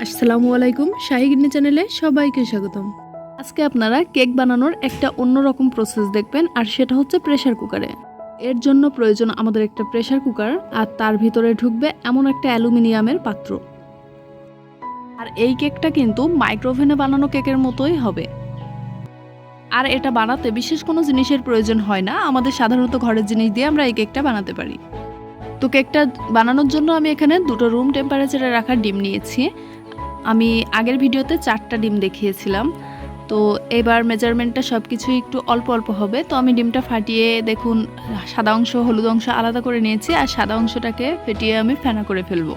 আসসালামু আলাইকুম, শাহী কিডনি চ্যানেলে সবাইকে স্বাগতম। আজকে আপনারা কেক বানানোর একটা অন্যরকম প্রসেস দেখবেন, আর সেটা হচ্ছে প্রেসার কুকারে। এর জন্য প্রয়োজন আমাদের একটা প্রেসার কুকার, আর তার ভিতরে ঢুকবে এমন একটা অ্যালুমিনিয়ামের পাত্র। আর এই কেকটা কিন্তু মাইক্রোওভেনে বানানো কেকের মতোই হবে। আর এটা বানাতে বিশেষ কোনো জিনিসের প্রয়োজন হয় না, আমাদের সাধারণত ঘরের জিনিস দিয়ে আমরা এই কেকটা বানাতে পারি। তো কেকটা বানানোর জন্য আমি এখানে 2টো রুম টেম্পারেচারে রাখা ডিম নিয়েছি। আমি আগের ভিডিওতে 4টা ডিম দেখিয়েছিলাম। তো এবার মেজারমেন্টটা সব কিছুই একটু অল্প অল্প হবে। তো আমি ডিমটা ফাটিয়ে দেখুন সাদা অংশ হলুদ অংশ আলাদা করে নিয়েছি, আর সাদা অংশটাকে ফেটিয়ে আমি ফেনা করে ফেলবো।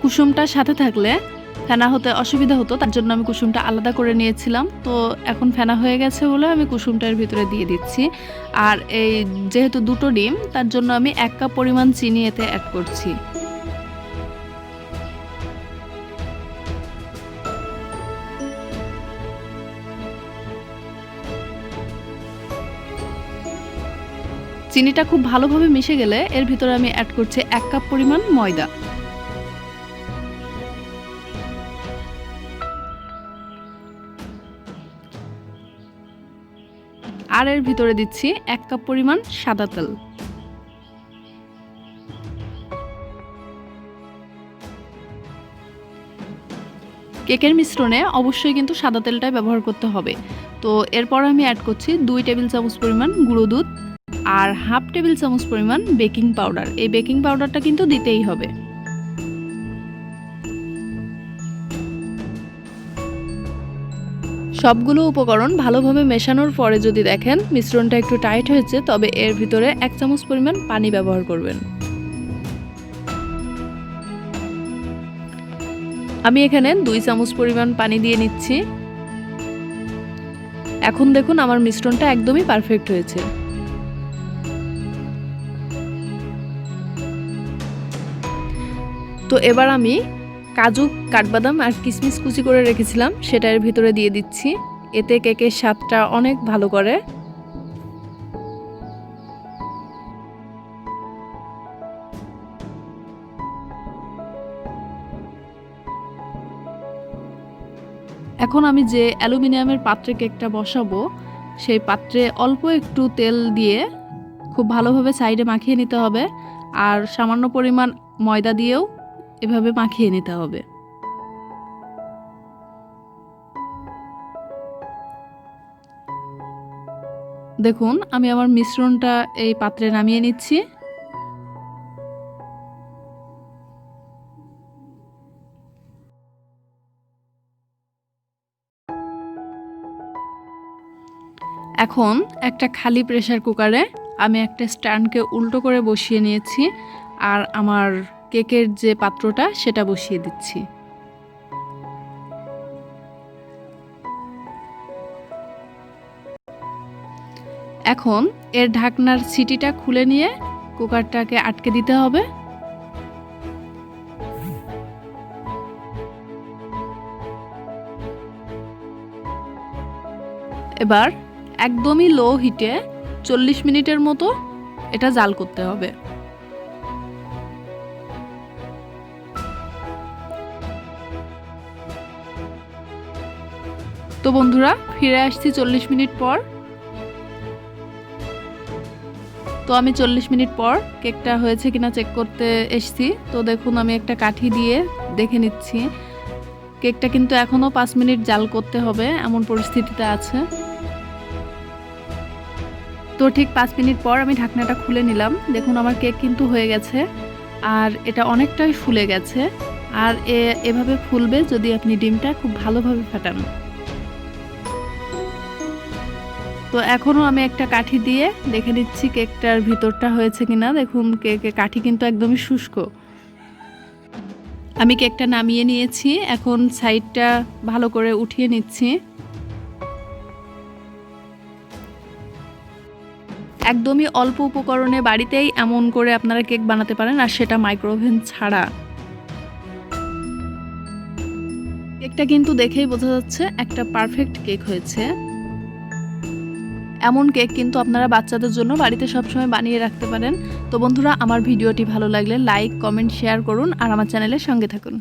কুসুমটা সাথে থাকলে ফেনা হতে অসুবিধা হতো, তার জন্য আমি কুসুমটা আলাদা করে নিয়েছিলাম। তো এখন ফেনা হয়ে গেছে বলে আমি কুসুমটার ভিতরে দিয়ে দিচ্ছি। আর এই যেহেতু 2টো ডিম, তার জন্য আমি 1 কাপ পরিমাণ চিনি এতে অ্যাড করছি। চিনিটা খুব ভালোভাবে মিশে গেলে এর ভিতরে আমি অ্যাড করছি 1 কাপ পরিমাণ ময়দা। আর এর ভিতরে দিচ্ছি 1 কাপ পরিমাণ সাদা তেল। কেকের মিশ্রণে অবশ্যই কিন্তু সাদা তেলটাই ব্যবহার করতে হবে। তো এরপর আমি অ্যাড করছি 2 টেবিল চামচ পরিমাণ গুঁড়ো দুধ আর হাফ টেবিল চামচ পরিমাণ বেকিং পাউডার। এই বেকিং পাউডারটা কিন্তু দিতেই হবে। সবগুলো উপকরণ ভালোভাবে মেশানোর পরে যদি দেখেন মিশ্রণটা একটু টাইট হয়েছে, তবে এর ভিতরে 1 চামচ পরিমাণ পানি ব্যবহার করবেন। আমি এখানে 2 চামচ পরিমাণ পানি দিয়ে নিচ্ছি। এখন দেখুন আমার মিশ্রণটা একদমই পারফেক্ট হয়েছে। তো এবার আমি কাজু, কাঠবাদাম আর কিশমিশ কুচি করে রেখেছিলাম সেটা এর ভিতরে দিয়ে দিচ্ছি। এতে কেকের স্বাদটা অনেক ভালো করে। এখন আমি যে অ্যালুমিনিয়ামের পাত্রে কেকটা বসাবো, সেই পাত্রে অল্প একটু তেল দিয়ে খুব ভালোভাবে সাইডে মাখিয়ে নিতে হবে, আর সামান্য পরিমাণ ময়দা দিয়েও এভাবে মাখিয়ে নিতে হবে। দেখুন আমি আমার মিশ্রণটা এই পাত্রে নামিয়ে নিচ্ছি। এখন একটা খালি প্রেসার কুকারে আমি একটা স্ট্যান্ডকে উল্টো করে বসিয়ে নিয়েছি, আর আমার কেকের যে পাত্রটা সেটা বসিয়ে দিচ্ছি। এখন এর ঢাকনার সিটিটা খুলে নিয়ে কুকারটাকে আটকে দিতে হবে। এবার একদমই লো হিটে 40 মিনিটের মতো এটা জাল করতে হবে। তো বন্ধুরা ফিরে আসছি 40 মিনিট পর। তো আমি 40 মিনিট পর কেকটা হয়েছে কিনা চেক করতে এসেছি। তো দেখুন আমি একটা কাঠি দিয়ে দেখে নিচ্ছি। কেকটা কিন্তু এখনও 5 মিনিট জাল করতে হবে, এমন পরিস্থিতিতে আছে। তো ঠিক 5 মিনিট পর আমি ঢাকনাটা খুলে নিলাম। দেখুন আমার কেক কিন্তু হয়ে গেছে, আর এটা অনেকটাই ফুলে গেছে। আর এভাবে ফুলবে যদি আপনি ডিমটা খুব ভালোভাবে ফাটান। তো এখনও আমি একটা কাঠি দিয়ে দেখে নিচ্ছি কেকটার ভিতরটা হয়েছে কিনা। দেখুন কেকের কাঠি কিন্তু একদমই শুষ্ক। আমি কেকটা নামিয়ে নিয়েছি, এখন সাইডটা ভালো করে উঠিয়ে নিচ্ছি। একদমই অল্প উপকরণে বাড়িতেই এমন করে আপনারা কেক বানাতে পারেন, আর সেটা মাইক্রোওভেন ছাড়া। কেকটা কিন্তু দেখেই বোঝা যাচ্ছে একটা পারফেক্ট কেক হয়েছে। এমন কেক কিন্তু আপনারা বাচ্চাদের জন্য বাড়িতে সবসময় বানিয়ে রাখতে পারেন। তো বন্ধুরা, আমার ভিডিওটি ভালো লাগলে লাইক, কমেন্ট, শেয়ার করুন আর আমার চ্যানেলের সঙ্গে থাকুন।